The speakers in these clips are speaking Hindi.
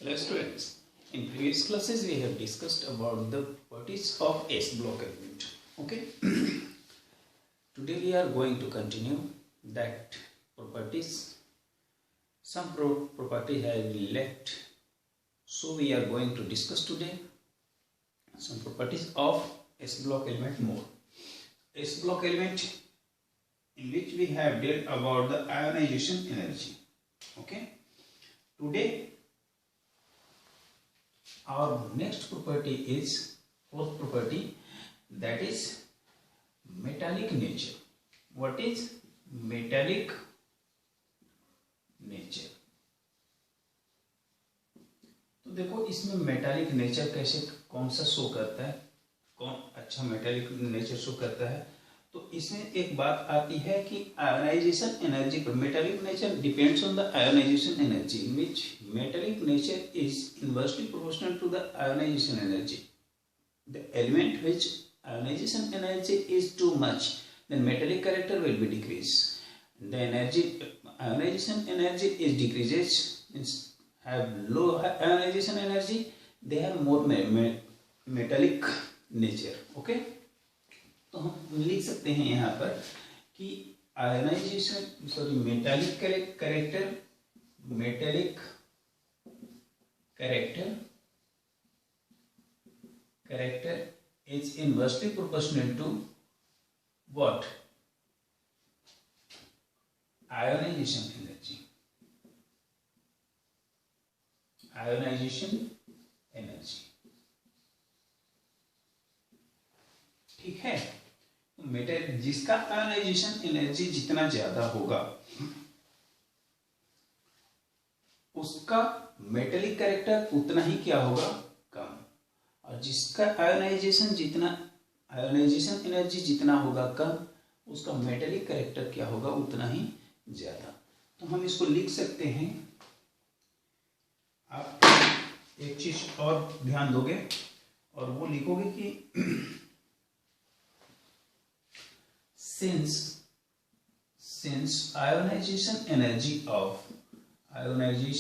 Hello students, in previous classes we have discussed about the properties of S block element. Okay, today we are going to continue that properties. Some property have left, so we are going to discuss today some properties of S block element more. S block element in which we have dealt about the ionization energy. Okay, today our next property is fourth property, that is metallic nature. What is metallic nature? तो देखो इसमें मेटालिक नेचर कैसे कौन सा शो करता है, कौन अच्छा मेटालिक नेचर शो करता है। तो इसमें एक बात आती है कि आयोनाइजेशन एनर्जी पर metallic nature depends on the ionization energy in which metallic nature is inversely proportional to the ionization energy. The element which ionization energy is too much, then metallic character will be decreased. The ionization energy is decreases, means have low ionization energy, they have more metallic nature. Okay, तो हम लिख सकते हैं यहाँ पर कि ionization metallic character is inversely proportional to what? Ionization energy. ठीक है, मेटल जिसका आयोनाइजेशन एनर्जी जितना ज्यादा होगा उसका मेटेलिक कैरेक्टर उतना ही क्या होगा, कम। और जिसका आयोनाइजेशन एनर्जी जितना होगा कम, उसका मेटेलिक कैरेक्टर क्या होगा, उतना ही ज्यादा। तो हम इसको लिख सकते हैं। आप एक चीज और ध्यान दोगे और वो लिखोगे कि since ionization energy of alkali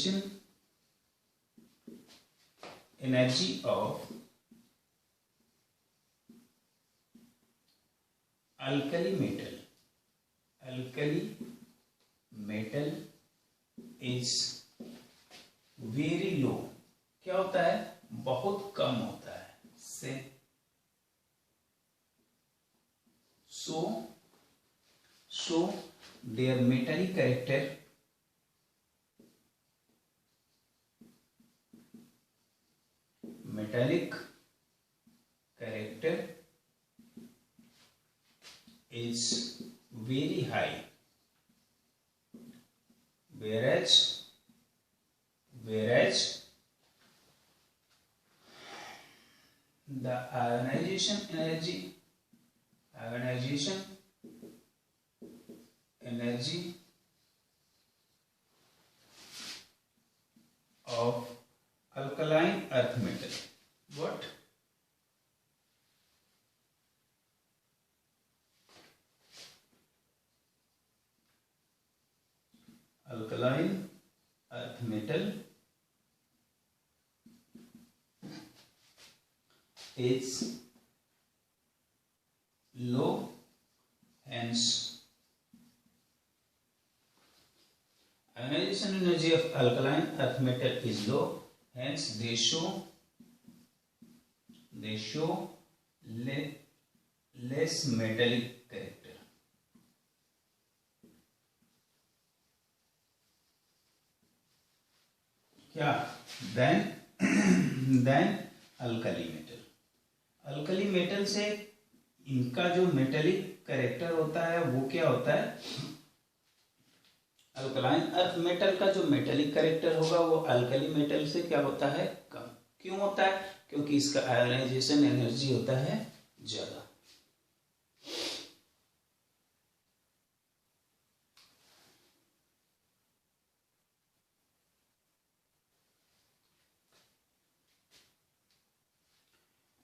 metal is very low, क्या होता है, बहुत कम होता है, से so their metallic character is very high, whereas the ionization energy of alkaline earth metal, what? Alkaline earth metal is low, hence ionization energy of alkaline earth metal is low, hence they show less metallic character. क्या? then alkali metal से इनका जो मेटेलिक कैरेक्टर होता है वो क्या होता है, अल्कलाइन अर्थ मेटल का जो मेटेलिक कैरेक्टर होगा वो अल्कली मेटल से क्या होता है, कम। क्यों होता है? क्योंकि इसका आयोनाइजेशन एनर्जी होता है ज्यादा।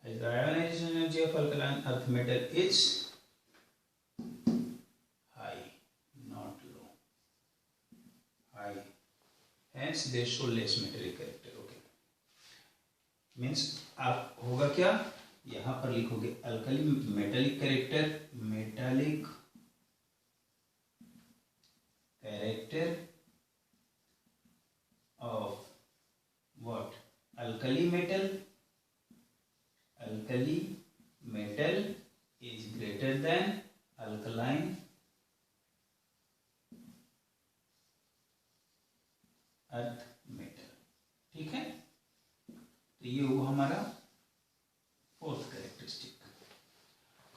As the ionization energy of alkaline earth metal is high, not low, high, hence they show less metallic character. Okay. Means आप होगा क्या, यहां पर लिखोगे alkali metallic character of what, alkali metal is greater than alkaline earth metal. ठीक है, तो ये हुआ हमारा fourth characteristic.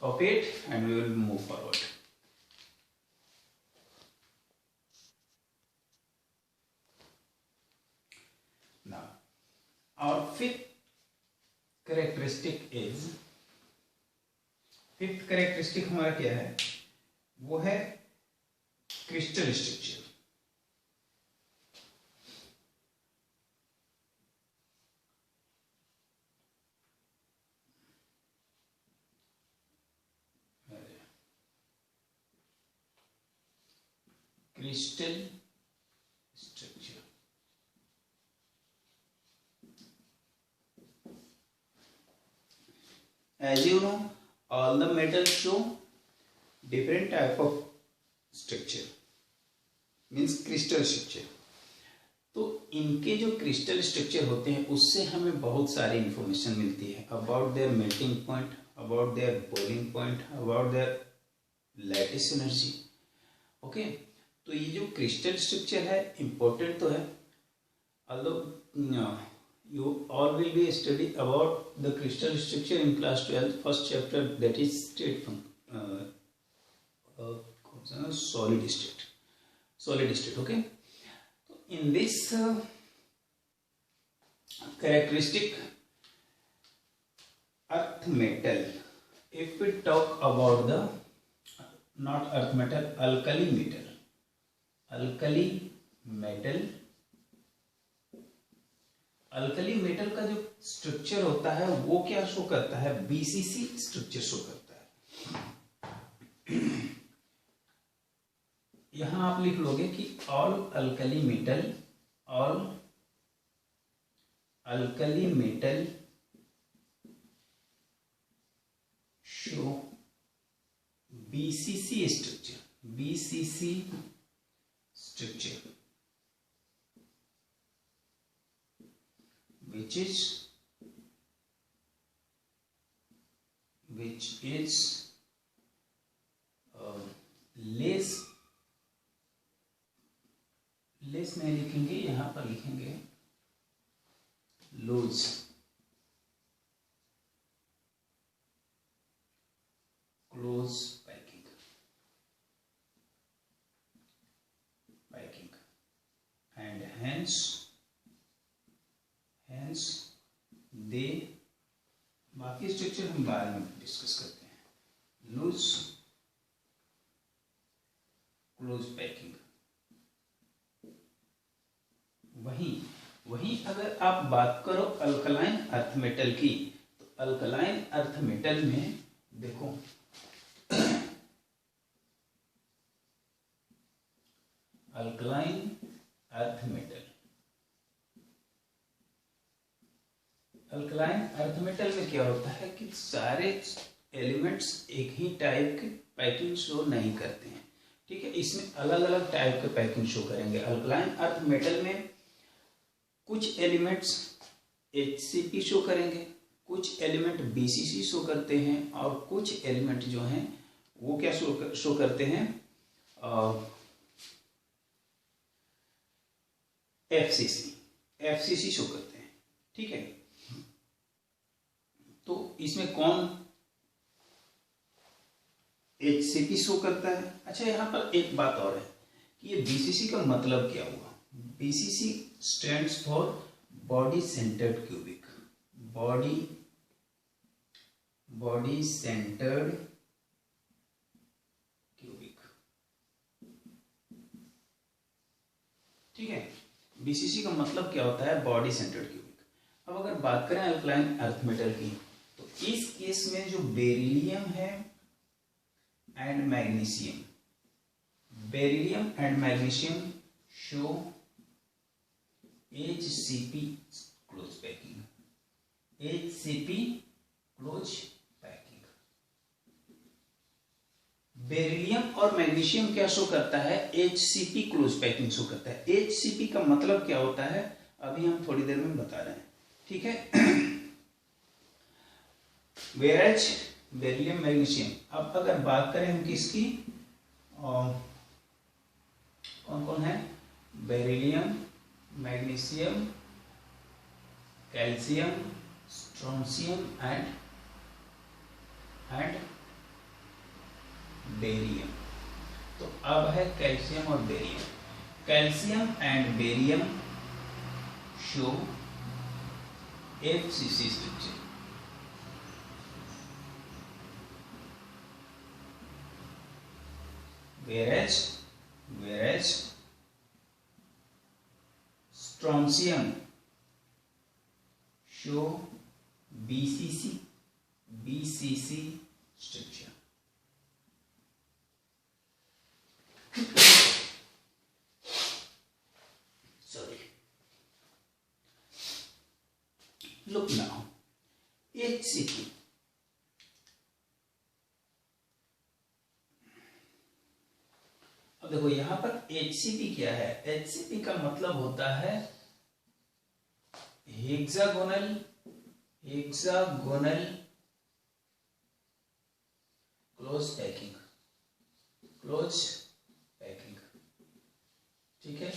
Copy it and we will move forward. Now our fifth characteristic हमारा क्या है, वो है crystal structure. Crystal structure, as you know, all the metals show different type of structure, means crystal structure। तो इनके जो क्रिस्टल स्ट्रक्चर होते हैं उससे हमें बहुत सारी इंफॉर्मेशन मिलती है about their melting point, about their boiling point, about their lattice energy. Okay, तो ये जो क्रिस्टल स्ट्रक्चर है इम्पोर्टेंट तो है, although you all will be study about the crystal structure in class 12 first chapter, that is solid state। Okay, so in this characteristic earth metal, if we talk about the not earth metal, alkali metal का जो स्ट्रक्चर होता है वो क्या शो करता है, बीसीसी स्ट्रक्चर शो करता है। यहां आप लिख लोगे कि all alkali metal show BCC structure which is less नहीं लिखेंगे, यहां पर लिखेंगे loose, close packing and hence they, बाकी स्ट्रक्चर हम बाद में डिस्कस करते हैं। Loose, close packing. वहीं अगर आप बात करो अल्कलाइन अर्थ मेटल की, तो अल्कलाइन अर्थ मेटल में देखो alkaline earth metal, alkaline earth metal में क्या होता है कि सारे एलिमेंट्स एक ही टाइप के पैकिंग शो नहीं करते हैं। ठीक है, इसमें अलग अलग टाइप के पैकिंग शो करेंगे। अल्कलाइन अर्थ मेटल में कुछ एलिमेंट्स HCP शो करेंगे, कुछ एलिमेंट BCC शो करते हैं, और कुछ एलिमेंट जो हैं वो क्या शो करते हैं, FCC शो करते हैं। ठीक है, तो इसमें कौन HCP शो करता है। अच्छा, यहां पर एक बात और है कि ये BCC का मतलब क्या हुआ। BCC stands for body centred cubic, body centred cubic. ठीक है, BCC का मतलब क्या होता है, बॉडी सेंटर्ड क्यूबिक। अब अगर बात करें अल्कलाइन अर्थ मेटल की, तो इस केस में जो बेरिलियम है and magnesium, show HCP close packing. HCP close packing. Beryllium और मैग्नीशियम क्या शो करता है? HCP क्लोज पैकिंग शो करता है। HCP का मतलब क्या होता है अभी हम थोड़ी देर में बता रहे हैं, ठीक है। वेराज बेरिलियम मैग्नीशियम। अब अगर बात करें हम किसकी, कौन कौन है? Beryllium, magnesium, calcium, strontium and barium. तो अब है कैल्शियम और barium. Calcium and barium show FCC structure. whereas strontium show BCC structure. Sorry. Look now, HCP. अब देखो यहां पर HCP क्या है? HCP का मतलब होता है हेक्सागोनल क्लोज पैकिंग, ठीक है।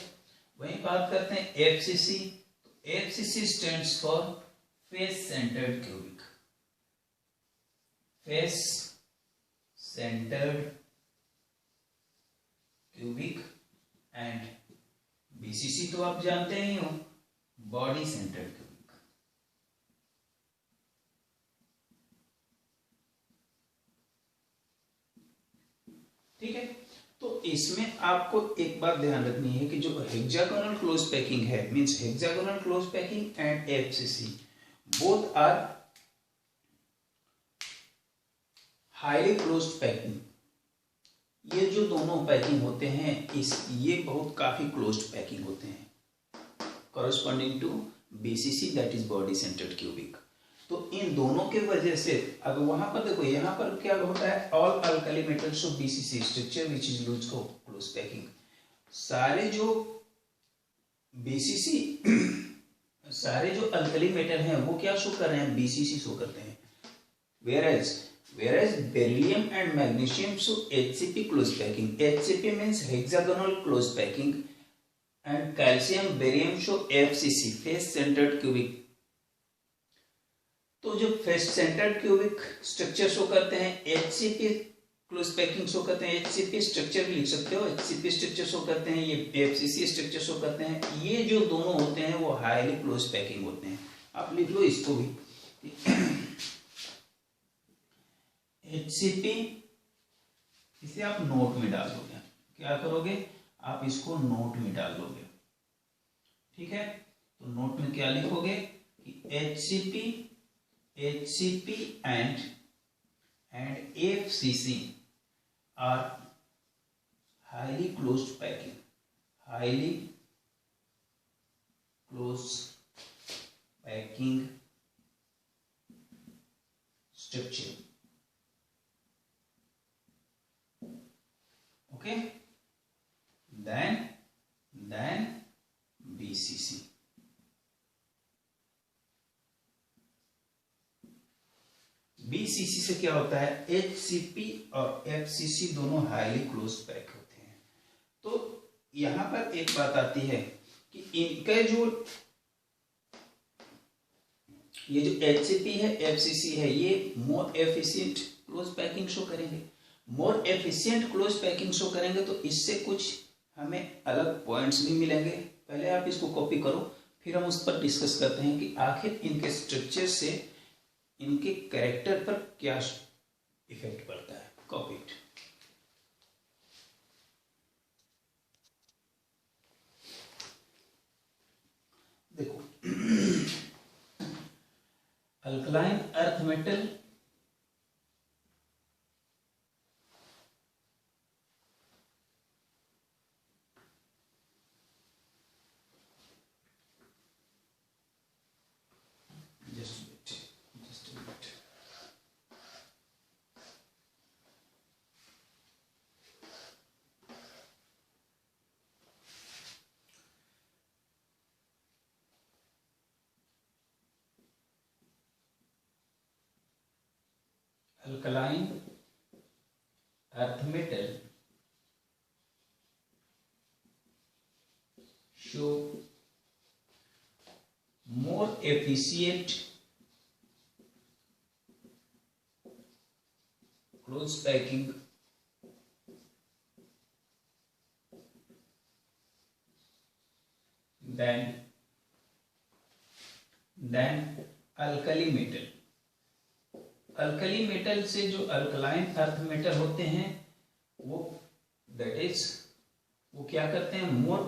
वहीं बात करते हैं FCC। तो FCC stands for face centred cubic. Face centred cubic and BCC तो आप जानते ही हो, बॉडी सेंटर्ड क्यूबिक। ठीक है, तो इसमें आपको एक बात ध्यान रखनी है कि जो हेक्सागोनल क्लोज पैकिंग है, means hexagonal close packing and FCC both are highly closed packing. ये जो दोनों पैकिंग होते हैं ये बहुत काफी क्लोज्ड पैकिंग होते हैं, corresponding to BCC that is body centred cubic. तो इन दोनों के वजह से अब वहां पर देखो, यहां पर क्या होता है, all alkali metals of BCC structure which is used for close packing. सारे जो BCC सारे जो अल्कली मेटल हैं वो क्या शो कर रहे हैं? BCC शो करते हैं। whereas beryllium and magnesium show HCP close packing. HCP means hexagonal close packing and calcium barium show FCC face centered cubic। तो जो face centred cubic structure show करते हैं HCP क्लोज पैकिंग शो करते हैं, HCP स्ट्रक्चर भी लिख सकते हो, HCP स्ट्रक्चर शो करते हैं, ये FCC स्ट्रक्चर शो करते हैं। ये जो दोनों होते हैं वो हाईली क्लोज पैकिंग होते हैं। आप लिख लो इसको भी। HCP इसे आप नोट में डाल दोगे। क्या करोगे? आप इसको नोट में डाल दोगे, ठीक है। तो नोट में क्या लिखोगे कि HCP and FCC are highly closed packing, highly closed packing structure. Okay, then BCC. BCC से क्या होता है? HCP और FCC दोनों हाईली क्लोज पैक होते हैं। तो यहां पर एक बात आती है कि इनका जो ये जो HCP है, FCC है, ये more efficient close packing show करेंगे। More efficient close packing show करेंगे तो इससे कुछ हमें अलग पॉइंट्स भी मिलेंगे। पहले आप इसको कॉपी करो, फिर हम उस पर डिस्कस करते हैं कि आखिर इनके स्ट्रक्चर से इनके कैरेक्टर पर क्या इफेक्ट पड़ता है। Copy it. देखो, alkaline earth metal just alkaline earth metal show more efficient close packing than alkali metal. Alkali metal से जो अल्कलाइन अर्थ मेटल होते हैं वो वो क्या करते हैं, more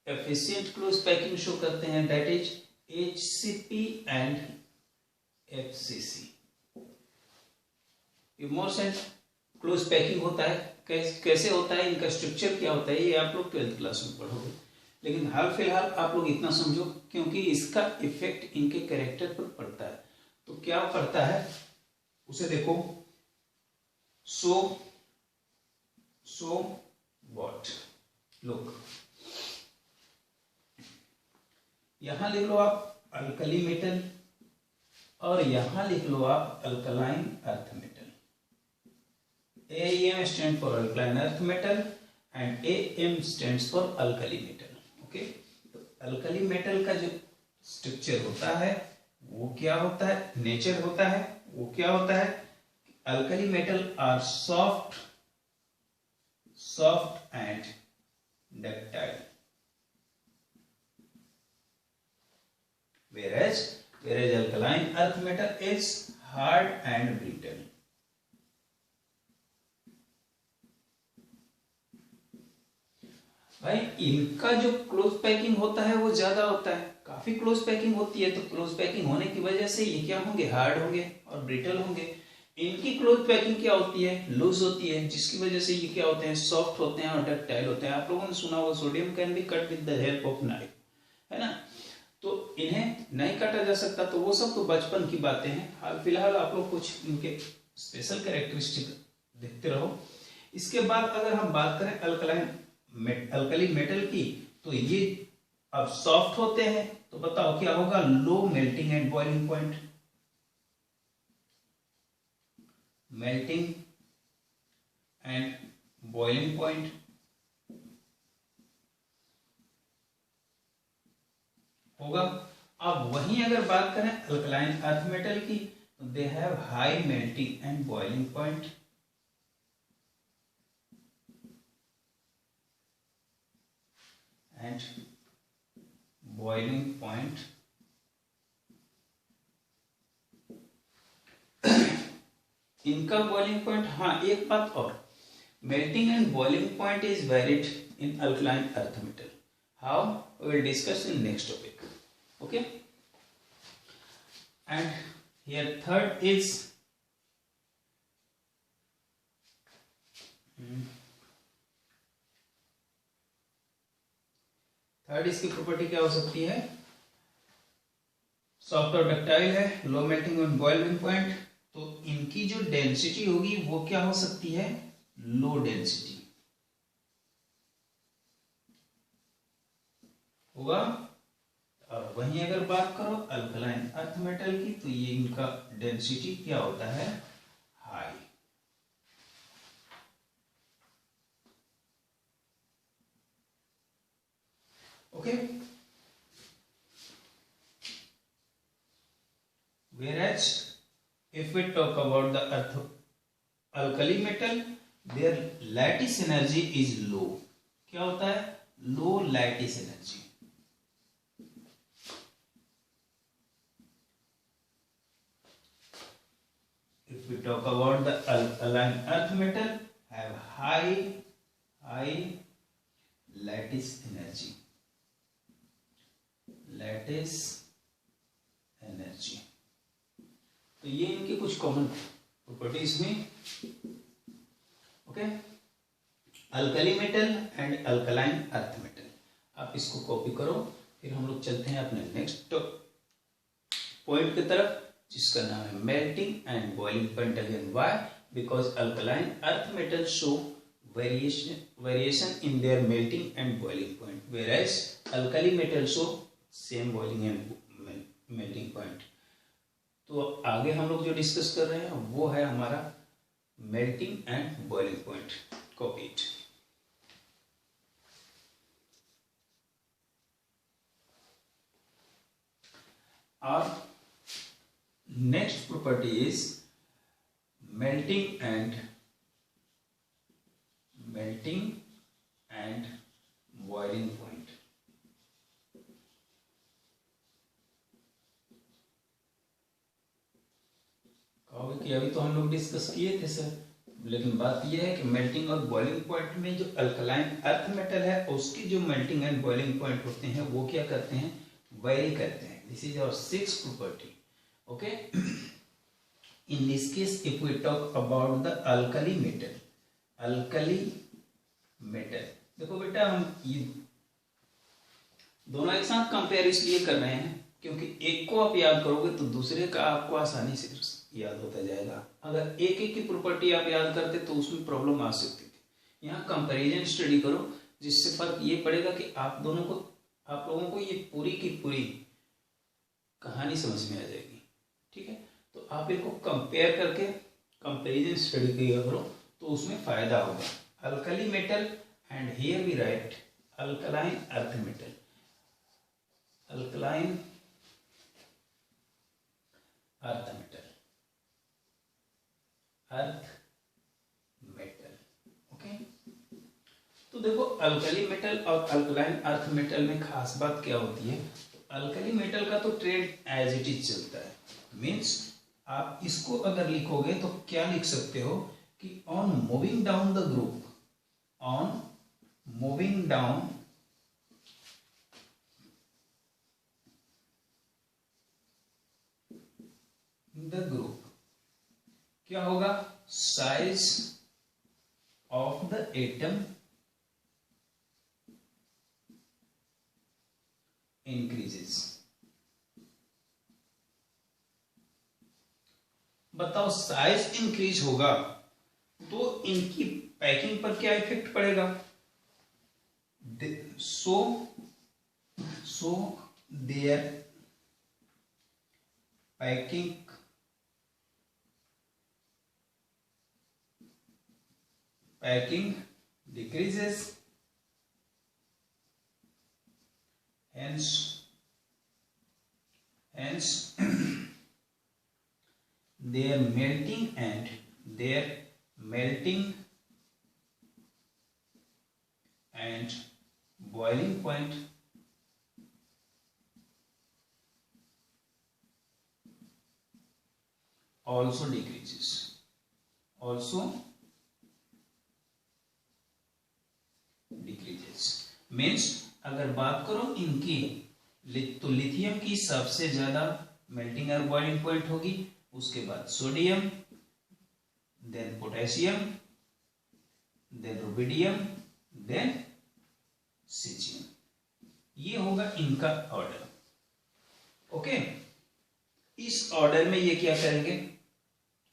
efficient close packing show करते हैं, that is HCP and FCC। More sent close packing होता है, कैसे होता है, इनका स्ट्रक्चर क्या होता है, ये आप लोग 12th क्लास में पढ़ोगे, लेकिन हाल फिलहाल आप लोग इतना समझो क्योंकि इसका इफेक्ट इनके कैरेक्टर पर पड़ता है। तो क्या पड़ता है उसे देखो, सो व्हाट, लुक यहां लिख लो आप अल्कली मेटल और यहां लिख लो आप alkaline earth metal. AEM stand for alkaline earth metal and AM stands for alkali metal. Okay, तो अल्कली मेटल का जो स्ट्रक्चर होता है वो क्या होता है, नेचर होता है वो क्या होता है, alkali metal are soft and ductile, whereas alkaline earth metal is hard and brittle। भाई इनका जो क्लोज पैकिंग होता है वो ज्यादा होता है, काफी क्लोज पैकिंग होती है, तो क्लोज पैकिंग होने की वजह से ये क्या होंगे, हार्ड होंगे और ब्रिटल होंगे। इनकी क्लोज पैकिंग क्या होती है, लूज होती है, जिसकी वजह से ये क्या होते हैं, सॉफ्ट होते हैं और डक्टाइल होते हैं। आप लोगों ने सुना होगा sodium can be cut with the help of knife, है ना, तो इन्हें नहीं काटा जा सकता। तो वो सब तो बचपन की बातें हैं, हाल फिलहाल आप लोग कुछ इनके स्पेशल कैरेक्टरिस्टिक देखते रहो। इसके बाद अगर हम बात करें अल्कली मेटल की, तो ये अब सॉफ्ट होते हैं, तो बताओ क्या होगा, लो melting and boiling point, melting and boiling point होगा। अब वहीं अगर बात करें अल्कलाइन अर्थ मेटल की, तो they have high melting and boiling point and boiling point इनका बॉइलिंग पॉइंट, हाँ एक बात और, melting and boiling point is varied in alkaline earth metal. How, we will discuss in next topic. Okay, and here third is इसकी प्रॉपर्टी क्या हो सकती है, सॉफ्ट और डक्टाइल है, low melting and boiling point, तो इनकी जो डेंसिटी होगी वो क्या हो सकती है, लो डेंसिटी होगा। और वहीं अगर बात करो अल्कलाइन अर्थ मेटल की, तो ये इनका डेंसिटी क्या होता है, high. Okay, whereas if we talk about the alkali metal, their lattice energy is low। क्या होता है, low lattice energy. If we talk about the alkaline earth metal, have high lattice energy, तो ये इनकी कुछ कॉमन प्रॉपर्टीज में। Okay, alkali metal and alkaline earth metal, आप इसको कॉपी करो, फिर हम लोग चलते हैं अपने नेक्स्ट पॉइंट की तरफ, जिसका नाम है melting and boiling point. Again why, because alkaline earth metal show variation in their melting and boiling point, whereas alkali metal show same boiling and melting point. तो आगे हम लोग जो डिस्कस कर रहे हैं वो है हमारा melting and boiling point. Copy it. Our next property is melting and boiling point. कहोगे कि अभी तो हम लोग डिस्कस किए थे सर, लेकिन बात यह है कि मेल्टिंग और बॉइलिंग पॉइंट में जो अल्कलाइन अर्थ मेटल है उसकी जो मेल्टिंग एंड बॉइलिंग पॉइंट होते हैं वो क्या करते हैं, वेरी करते हैं. This is our sixth property. Okay, in this case if we talk about the alkali metal, देखो बेटा हम ये दोनों एक साथ कंपेयर इसलिए कर रहे हैं क्योंकि एक को आप याद करोगे तो दूसरे का आपको आसानी से याद होता जाएगा. अगर एक एक की प्रॉपर्टी आप याद करते तो उसमें प्रॉब्लम आ सकती थी. यहाँ कंपैरिजन स्टडी करो जिससे फर्क ये पड़ेगा कि आप लोगों को ये पूरी की पूरी कहानी समझ में आ जाएगी. ठीक है, तो आप इनको कंपेयर करके कंपैरिजन स्टडी किया करो तो उसमें फायदा होगा. Alkali metal and here we write alkaline earth metal. Alkaline earth metal, okay. तो देखो अल्कली मेटल और अल्कलाइन अर्थ मेटल में खास बात क्या होती है. अल्कली मेटल का तो ट्रेंड एज इट इज चलता है. मीन्स आप इसको अगर लिखोगे तो क्या लिख सकते हो कि on moving down the group, on moving down the group क्या होगा, size of the atom increases. बताओ साइज इंक्रीज होगा तो इनकी पैकिंग पर क्या इफेक्ट पड़ेगा. So their packing decreases, hence their melting and boiling point also decreases. मीन्स अगर बात करो इनकी तो लिथियम की सबसे ज्यादा मेल्टिंग और बॉइलिंग पॉइंट होगी, उसके बाद sodium, then potassium, then rubidium, then caesium. ये होगा इनका ऑर्डर. ओके, इस ऑर्डर में ये क्या करेंगे,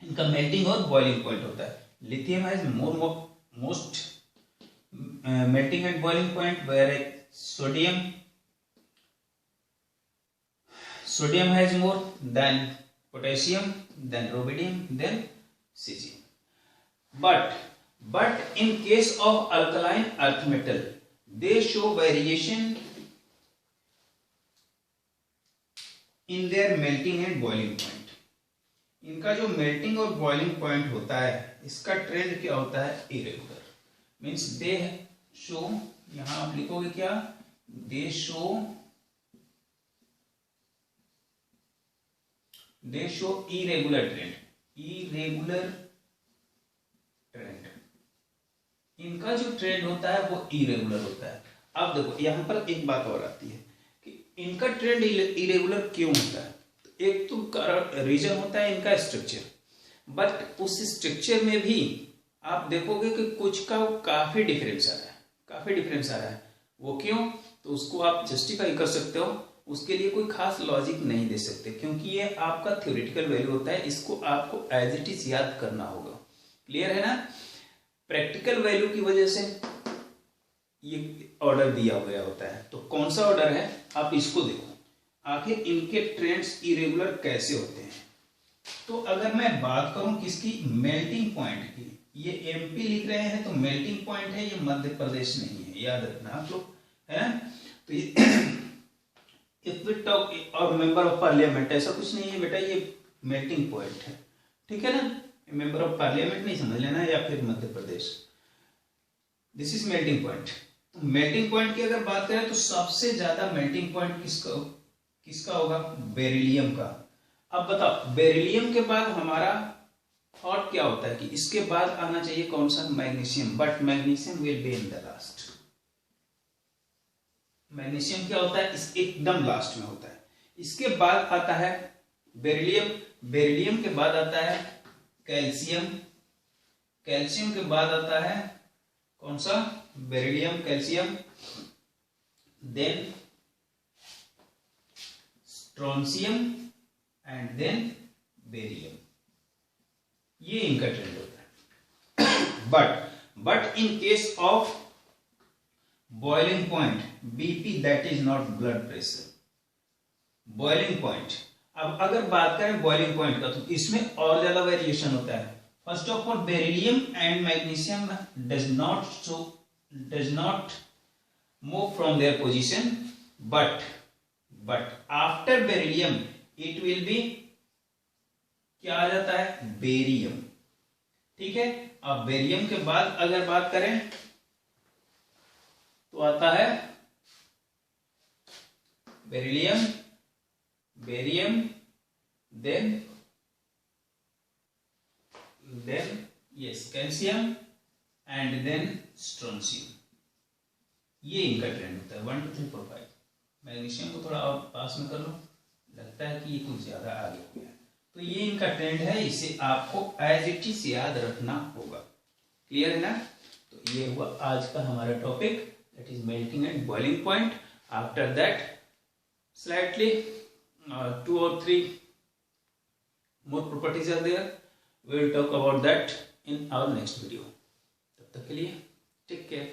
इनका मेल्टिंग और बॉइलिंग पॉइंट होता है. Lithium has most melting and boiling point, whereas sodium has more than potassium, then rubidium, then cesium. But in case of alkaline earth metal, they show variation in their melting and boiling point. इनका जो मेल्टिंग और बॉइलिंग पॉइंट होता है इसका ट्रेंड क्या होता है, इरेगुलर. मीन्स दे शो, यहां आप लिखोगे क्या, दे शो इरेगुलर ट्रेंड. इनका जो ट्रेंड होता है वो इरेगुलर होता है. अब देखो यहां पर एक बात और आती है कि इनका ट्रेंड इरेगुलर क्यों होता है. एक तो रीजन होता है इनका स्ट्रक्चर, बट उस स्ट्रक्चर में भी आप देखोगे कि कुछ का काफी डिफरेंस आ रहा है. वो क्यों, तो उसको आप जस्टिफाई कर सकते हो, उसके लिए कोई खास लॉजिक नहीं दे सकते क्योंकि ये आपका थ्योरेटिकल वैल्यू होता है, इसको आपको एज इट इज याद करना होगा. क्लियर है ना. प्रैक्टिकल वैल्यू की वजह से ये ऑर्डर दिया गया होता है. तो कौन सा ऑर्डर है, आप इसको देखो, आखिर इनके ट्रेंड्स इरेगुलर कैसे होते हैं. तो अगर मैं बात करूं किसकी, मेल्टिंग पॉइंट की, ये एमपी लिख रहे हैं तो मेल्टिंग पॉइंट है, ये मध्य प्रदेश नहीं है, याद रखना आप लोग, है ना। तो ये इफ वी टॉक और मेंबर ऑफ पार्लियामेंट ऐसा कुछ नहीं है बेटा, ये मेल्टिंग पॉइंट है, ठीक है ना। मेंबर ऑफ पार्लियामेंट नहीं समझ लेना, या फिर Madhya Pradesh, this is melting point. तो मेल्टिंग पॉइंट की अगर बात करें तो सबसे ज्यादा मेल्टिंग पॉइंट किसका होगा, बेरिलियम का। अब बताओ बेरिलियम के बाद हमारा थॉट क्या होता है कि इसके बाद आना चाहिए कौन सा, magnesium, but magnesium will be in the last. Magnesium क्या होता है, इस एकदम लास्ट में होता है। इसके बाद आता है बेरिलियम, बेरिलियम के बाद आता है कैल्शियम, कैल्शियम के बाद आता है कौन सा, beryllium, calcium, then strontium and then barium. ये इनका ट्रेंड होता है। But in case of boiling point BP, that is not blood pressure, boiling point. अब अगर बात करें बॉइलिंग पॉइंट का तो इसमें और ज्यादा वेरिएशन होता है। First of all beryllium and magnesium does not move from their position, but after beryllium it will be क्या आ जाता है, बेरियम, ठीक है। अब बेरियम के बाद अगर बात करें तो आता है beryllium, barium, then yes calcium and then strontium. ये इनका ट्रेंड होता है 1 2 3 4 5। मैग्नीशियम को थोड़ा और पास में कर लो, लगता है कि ये कुछ ज्यादा आगे हो गया। तो ये इनका ट्रेंड है, इसे आपको एज इट इज याद रखना होगा, क्लियर है ना। तो ये हुआ आज का हमारा topic, that is melting and boiling point. After that slightly 2 or 3 more properties are there, we will talk about that in our next video. तब तक के लिए टेक केयर।